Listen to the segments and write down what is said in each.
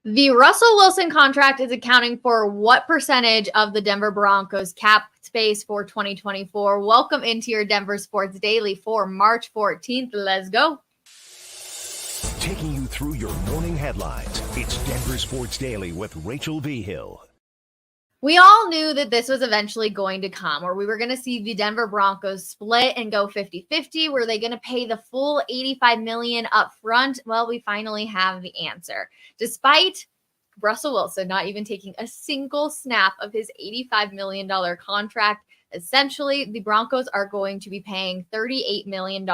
The Russell Wilson contract is accounting for what percentage of the Denver Broncos cap space for 2024? Welcome into your Denver Sports Daily for March 14th. Let's go. Taking you through your morning headlines, it's Denver Sports Daily with Rachel Vigil. We all knew that this was eventually going to come, or we were going to see the Denver Broncos split and go 50-50. Were they going to pay the full $85 million up front? Well, we finally have the answer. Despite Russell Wilson not even taking a single snap of his $85 million contract, essentially, the Broncos are going to be paying $38 million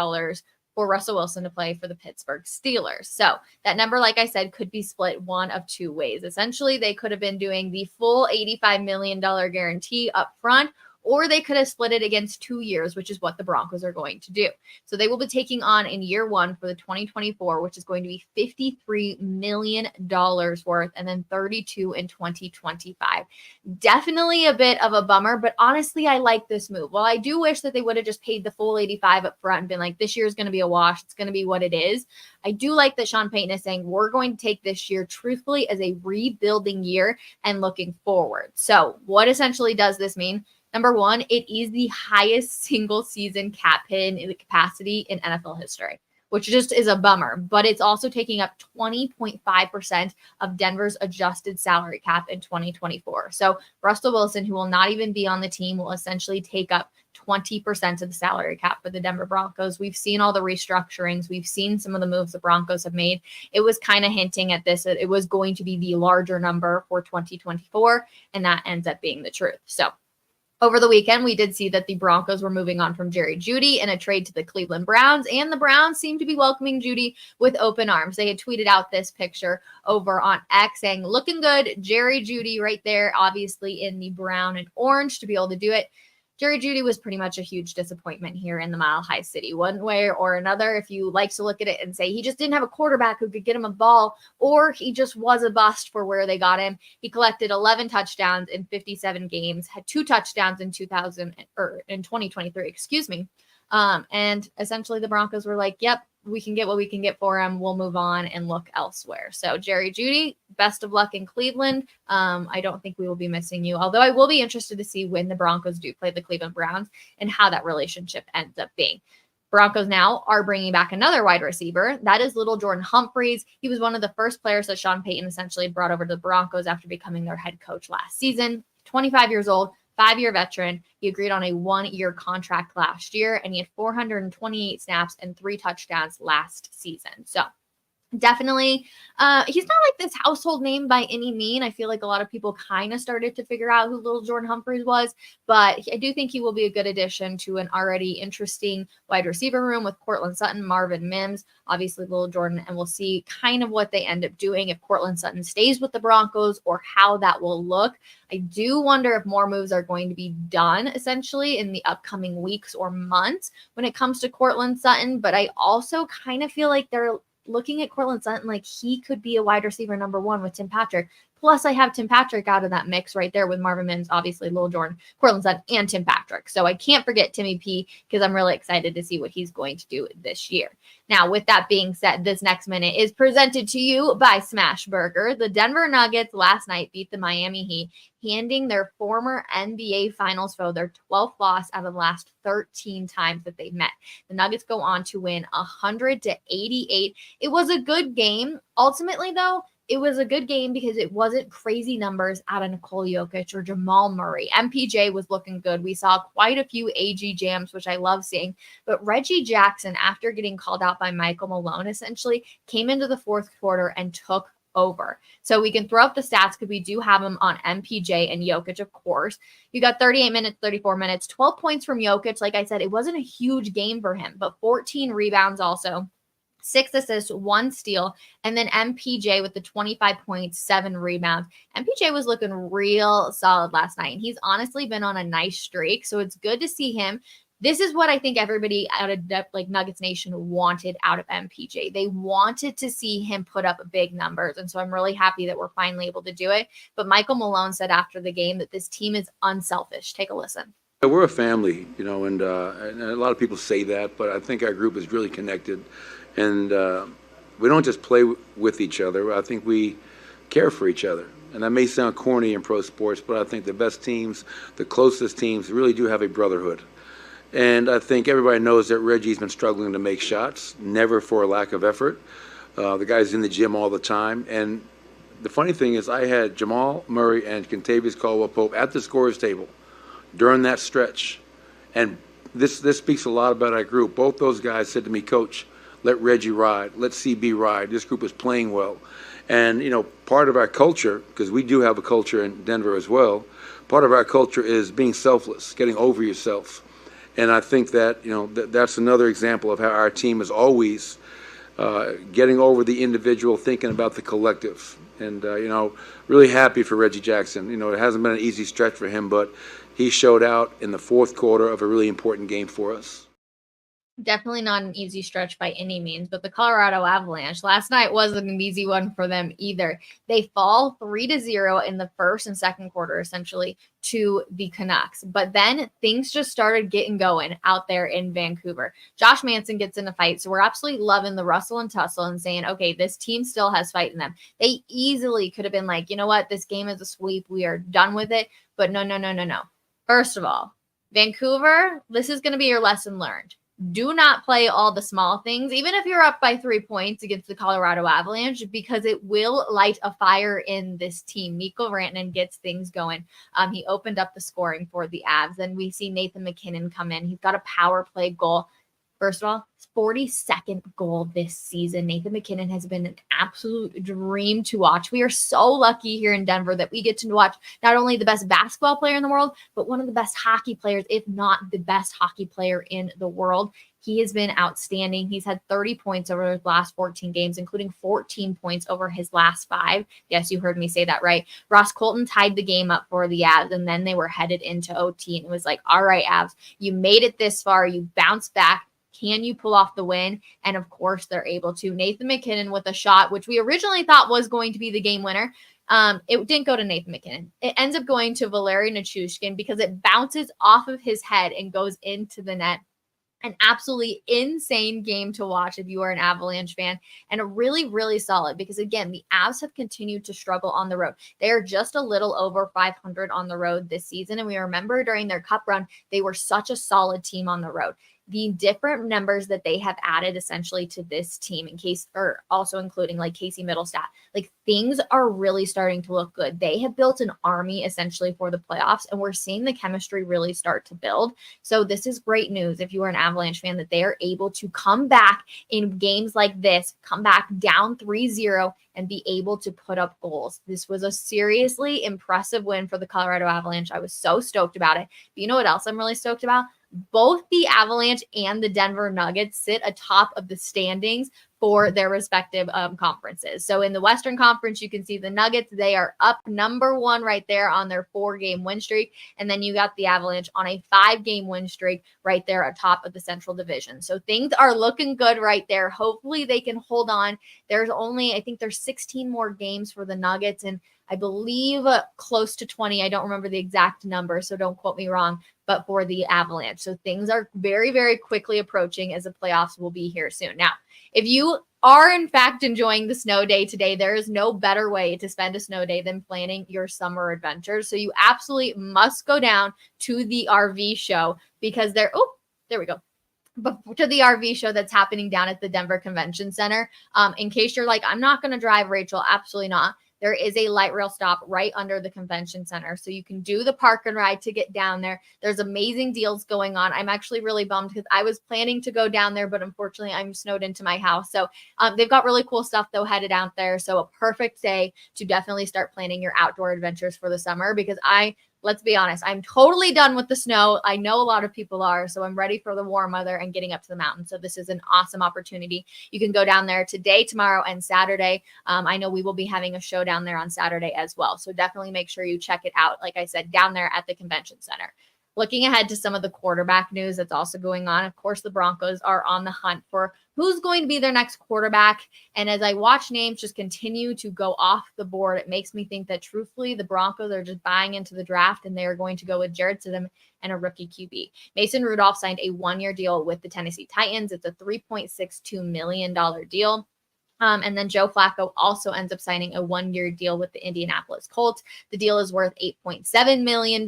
for Russell Wilson to play for the Pittsburgh Steelers. So that number, like I said, could be split one of two ways. Essentially, they could have been doing the full $85 million guarantee up front, or they could have split it against 2 years, which is what the Broncos are going to do. So they will be taking on in year one for the 2024, which is going to be $53 million worth, and then 32 in 2025. Definitely a bit of a bummer, but honestly, I like this move. Well, I do wish that they would have just paid the full 85 up front and been like, this year is going to be a wash. It's going to be what it is. I do like that Sean Payton is saying we're going to take this year truthfully as a rebuilding year and looking forward. So what essentially does this mean? Number one, it is the highest single season cap hit in the capacity in NFL history, which just is a bummer, but it's also taking up 20.5% of Denver's adjusted salary cap in 2024. So Russell Wilson, who will not even be on the team, will essentially take up 20% of the salary cap for the Denver Broncos. We've seen all the restructurings. We've seen some of the moves the Broncos have made. It was kind of hinting at this, that it was going to be the larger number for 2024, and that ends up being the truth. So over the weekend, we did see that the Broncos were moving on from Jerry Jeudy in a trade to the Cleveland Browns, and the Browns seemed to be welcoming Jeudy with open arms. They had tweeted out this picture over on X saying, looking good, Jerry Jeudy right there, obviously in the brown and orange to be able to do it. Jerry Jeudy was pretty much a huge disappointment here in the Mile High City, one way or another. If you like to look at it and say he just didn't have a quarterback who could get him a ball, or he just was a bust for where they got him. He collected 11 touchdowns in 57 games, had 2 touchdowns in 2023, excuse me. And essentially the Broncos were like, yep, we can get what we can get for him. We'll move on and look elsewhere. So Jerry Jeudy, best of luck in Cleveland. I don't think we will be missing you, although I will be interested to see when the Broncos do play the Cleveland Browns and how that relationship ends up being. Broncos now are bringing back another wide receiver. That is little Jordan Humphreys. He was one of the first players that Sean Payton essentially brought over to the Broncos after becoming their head coach last season. 25 years old. 5-year veteran. He agreed on a 1-year contract last year, and he had 428 snaps and 3 touchdowns last season. So definitely, he's not like this household name by any mean. I feel like a lot of people kind of started to figure out who little Jordan Humphreys was, but I do think he will be a good addition to an already interesting wide receiver room with Courtland Sutton, Marvin Mims, obviously little Jordan, and we'll see kind of what they end up doing if Courtland Sutton stays with the Broncos or how that will look. I do wonder if more moves are going to be done essentially in the upcoming weeks or months when it comes to Courtland Sutton, but I also kind of feel like they're looking at Courtland Sutton like he could be a wide receiver number 1 with Tim Patrick. Plus, I have Tim Patrick out of that mix right there with Marvin Mims, obviously, Lil Jordan, Courtland Sutton, and Tim Patrick. So I can't forget Timmy P because I'm really excited to see what he's going to do this year. Now, with that being said, this next minute is presented to you by Smash Burger. The Denver Nuggets last night beat the Miami Heat, handing their former NBA Finals foe their 12th loss out of the last 13 times that they've met. The Nuggets go on to win 100-88. It was a good game. Ultimately, though, it was a good game because it wasn't crazy numbers out of Nikola Jokic or Jamal Murray. MPJ was looking good. We saw quite a few AG jams, which I love seeing. But Reggie Jackson, after getting called out by Michael Malone, essentially came into the fourth quarter and took over. So we can throw up the stats because we do have them on MPJ and Jokic, of course. You got 38 minutes, 34 minutes, 12 points from Jokic. Like I said, it wasn't a huge game for him, but 14 rebounds also. 6 assists, 1 steal, and then MPJ with the 25 points, 7 rebounds. MPJ was looking real solid last night, and he's honestly been on a nice streak, so it's good to see him. This is what I think everybody out of like Nuggets Nation wanted out of MPJ. They wanted to see him put up big numbers, and so I'm really happy that we're finally able to do it. But Michael Malone said after the game that this team is unselfish. Take a listen. We're a family, and a lot of people say that, but I think our group is really connected. And we don't just play with each other. I think we care for each other. And that may sound corny in pro sports, but I think the best teams, the closest teams, really do have a brotherhood. And I think everybody knows that Reggie's been struggling to make shots, never for a lack of effort. The guy's in the gym all the time. And the funny thing is, I had Jamal Murray and Kentavious Caldwell-Pope at the scorer's table during that stretch. And this speaks a lot about our group. Both those guys said to me, Coach, let Reggie ride, let CB ride. This group is playing well. And, you know, part of our culture, because we do have a culture in Denver as well, part of our culture is being selfless, getting over yourself. And I think that, you know, that's another example of how our team is always getting over the individual, thinking about the collective. And, you know, really happy for Reggie Jackson. You know, it hasn't been an easy stretch for him, but he showed out in the fourth quarter of a really important game for us. Definitely not an easy stretch by any means, but the Colorado Avalanche last night wasn't an easy one for them either. They fall 3-0 in the first and second quarter, essentially, to the Canucks. But then things just started getting going out there in Vancouver. Josh Manson gets in a fight, so we're absolutely loving the rustle and tussle and saying, okay, this team still has fight in them. They easily could have been like, you know what, this game is a sweep. We are done with it. But no. First of all, Vancouver, this is going to be your lesson learned. Do not play all the small things, even if you're up by 3 points against the Colorado Avalanche, because it will light a fire in this team. Mikko Rantanen gets things going. He opened up the scoring for the Avs, and we see Nathan MacKinnon come in. He's got a power play goal. First of all, 42nd goal this season. Nathan MacKinnon has been an absolute dream to watch. We are so lucky here in Denver that we get to watch not only the best basketball player in the world, but one of the best hockey players, if not the best hockey player in the world. He has been outstanding. He's had 30 points over his last 14 games, including 14 points over his last 5. Yes, you heard me say that right. Ross Colton tied the game up for the Avs, and then they were headed into OT, and it was like, all right, Avs, you made it this far. You bounced back. Can you pull off the win? And of course, they're able to. Nathan MacKinnon with a shot, which we originally thought was going to be the game winner. It didn't go to Nathan MacKinnon. It ends up going to Valeri Nichushkin because it bounces off of his head and goes into the net. An absolutely insane game to watch if you are an Avalanche fan, and a really, really solid because, again, the Avs have continued to struggle on the road. They are just a little over 500 on the road this season, and we remember during their cup run, they were such a solid team on the road. The different numbers that they have added essentially to this team in case, or also including like Casey Middlestat, like things are really starting to look good. They have built an army essentially for the playoffs, and we're seeing the chemistry really start to build. So this is great news if you are an Avalanche fan that they are able to come back in games like this, come back down 3-0 and be able to put up goals. This was a seriously impressive win for the Colorado Avalanche. I was so stoked about it. But you know what else I'm really stoked about? Both the Avalanche and the Denver Nuggets sit atop of the standings for their respective conferences. So in the Western Conference, you can see the Nuggets. They are up number 1 right there on their 4-game win streak. And then you got the Avalanche on a 5-game win streak right there atop of the Central Division. So things are looking good right there. Hopefully they can hold on. I think there's 16 more games for the Nuggets, and I believe close to 20. I don't remember the exact number, so don't quote me wrong, but for the Avalanche. So things are very, very quickly approaching as the playoffs will be here soon. Now, if you are in fact enjoying the snow day today, there is no better way to spend a snow day than planning your summer adventures. So you absolutely must go down to the RV show because there we go. But to the RV show that's happening down at the Denver Convention Center. In case you're like, I'm not going to drive, Rachel. Absolutely not. There is a light rail stop right under the convention center. So you can do the park and ride to get down there. There's amazing deals going on. I'm actually really bummed because I was planning to go down there, but unfortunately I'm snowed into my house. So they've got really cool stuff though headed out there. So a perfect day to definitely start planning your outdoor adventures for the summer because let's be honest, I'm totally done with the snow. I know a lot of people are, so I'm ready for the warm weather and getting up to the mountains. So this is an awesome opportunity. You can go down there today, tomorrow, and Saturday. I know we will be having a show down there on Saturday as well. So definitely make sure you check it out. Like I said, down there at the convention center. Looking ahead to some of the quarterback news that's also going on. Of course, the Broncos are on the hunt for who's going to be their next quarterback. And as I watch names just continue to go off the board, it makes me think that truthfully, the Broncos are just buying into the draft and they are going to go with Jared Stidham and a rookie QB. Mason Rudolph signed a 1-year deal with the Tennessee Titans. It's a $3.62 million deal. And then Joe Flacco also ends up signing a 1-year deal with the Indianapolis Colts. The deal is worth $8.7 million.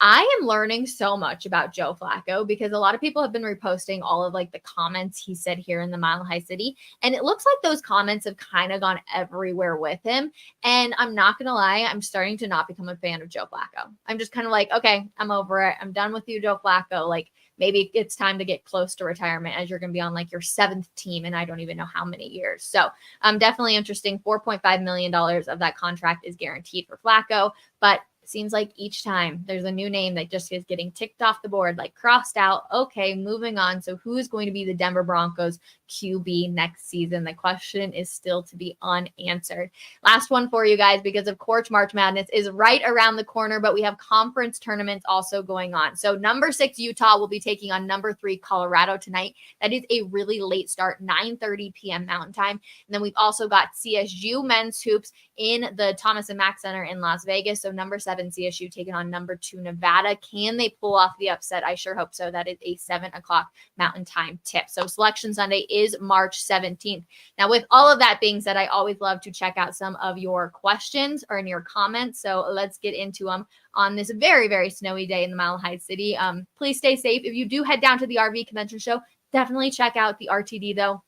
I am learning so much about Joe Flacco because a lot of people have been reposting all of like the comments he said here in the Mile High City. And it looks like those comments have kind of gone everywhere with him. And I'm not going to lie, I'm starting to not become a fan of Joe Flacco. I'm just kind of like, okay, I'm over it. I'm done with you, Joe Flacco. Like, maybe it's time to get close to retirement as you're going to be on like your 7th team. And I don't even know how many years. So definitely interesting. $4.5 million of that contract is guaranteed for Flacco, but seems like each time there's a new name that just is getting ticked off the board, like crossed out. Okay, moving on. So who is going to be the Denver Broncos QB next season? The question is still to be unanswered. Last one for you guys, because of course March Madness is right around the corner, but we have conference tournaments also going on. So number 6 Utah will be taking on number 3 Colorado tonight. That is a really late start, 9:30 p.m. Mountain Time. And then we've also got CSU men's hoops in the Thomas and Mack Center in Las Vegas. So number 7 CSU taking on number 2 Nevada. Can they pull off the upset? I sure hope so. That is a 7 o'clock Mountain Time tip. So Selection Sunday is March 17th. Now, with all of that being said, I always love to check out some of your questions or in your comments. So let's get into them on this very, very snowy day in the Mile High City. Please stay safe. If you do head down to the RV convention show, definitely check out the RTD though.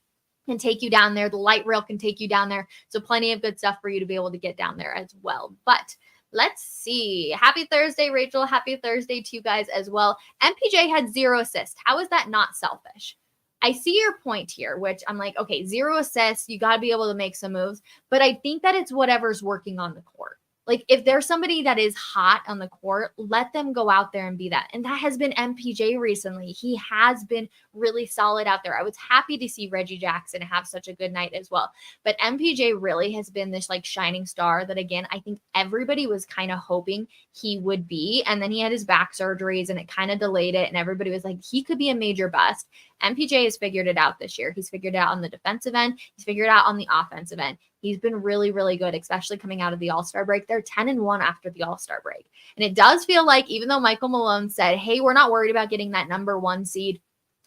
Can take you down there. The light rail can take you down there. So plenty of good stuff for you to be able to get down there as well. But let's see. Happy Thursday, Rachel. Happy Thursday to you guys as well. MPJ had 0 assists. How is that not selfish? I see your point here, which I'm like, okay, 0 assists. You got to be able to make some moves. But I think that it's whatever's working on the court. Like if there's somebody that is hot on the court, let them go out there and be that. And that has been MPJ recently. He has been really solid out there. I was happy to see Reggie Jackson have such a good night as well. But MPJ really has been this like shining star that, again, I think everybody was kind of hoping he would be. And then he had his back surgeries and it kind of delayed it. And everybody was like, he could be a major bust. MPJ has figured it out this year. He's figured it out on the defensive end. He's figured it out on the offensive end. He's been really, really good, especially coming out of the All-Star break. They're 10-1 after the All-Star break. And it does feel like, even though Michael Malone said, hey, we're not worried about getting that number 1 seed,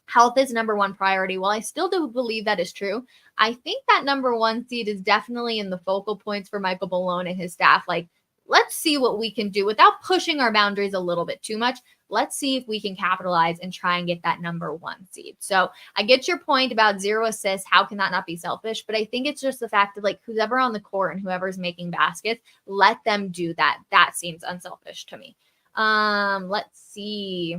health is number 1 priority. Well, I still do believe that is true. I think that number 1 seed is definitely in the focal points for Michael Malone and his staff. Like, let's see what we can do without pushing our boundaries a little bit too much. Let's see if we can capitalize and try and get that number 1 seed. So I get your point about 0 assists. How can that not be selfish? But I think it's just the fact that like who's ever on the court and whoever's making baskets, let them do that. That seems unselfish to me. Let's see.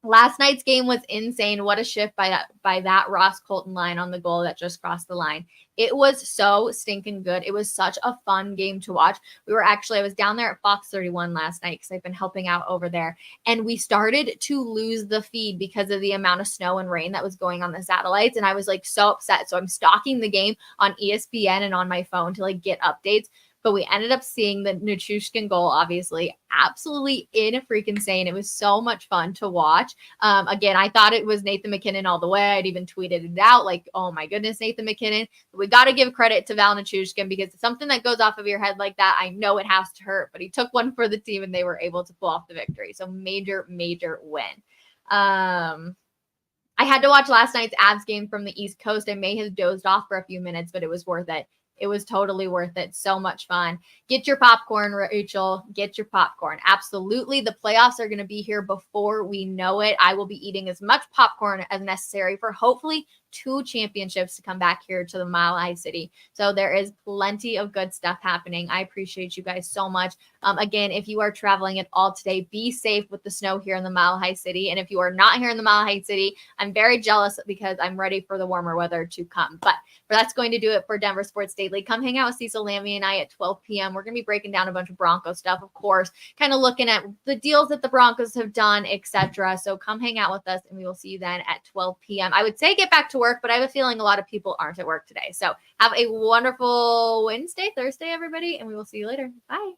Last night's game was insane. What a shift by that Ross Colton line on the goal that just crossed the line. It was so stinking good. It was such a fun game to watch. I was down there at Fox 31 last night because I've been helping out over there. And we started to lose the feed because of the amount of snow and rain that was going on the satellites. And I was like so upset. So I'm stalking the game on ESPN and on my phone to like get updates. But we ended up seeing the Nichushkin goal, obviously, absolutely insane. It was so much fun to watch. Again, I thought it was Nathan McKinnon all the way. I'd even tweeted it out like, oh my goodness, Nathan McKinnon. We got to give credit to Val Nichushkin because it's something that goes off of your head like that. I know it has to hurt, but he took one for the team and they were able to pull off the victory. So major, major win. I had to watch last night's Avs game from the East Coast. I may have dozed off for a few minutes, but it was worth it. It was totally worth it. So much fun. Get your popcorn, Rachel. Get your popcorn. Absolutely. The playoffs are going to be here before we know it. I will be eating as much popcorn as necessary for hopefully 2 championships to come back here to the Mile High City. So there is plenty of good stuff happening. I appreciate you guys so much. Again, if you are traveling at all today, be safe with the snow here in the Mile High City. And if you are not here in the Mile High City, I'm very jealous because I'm ready for the warmer weather to come. But that's going to do it for Denver Sports Daily. Come hang out with Cecil Lammy and I at 12 p.m. We're going to be breaking down a bunch of Broncos stuff, of course, kind of looking at the deals that the Broncos have done, etc. So come hang out with us and we will see you then at 12 p.m. I would say get back to work, but I have a feeling a lot of people aren't at work today. So have a wonderful Thursday, everybody, and we will see you later. Bye.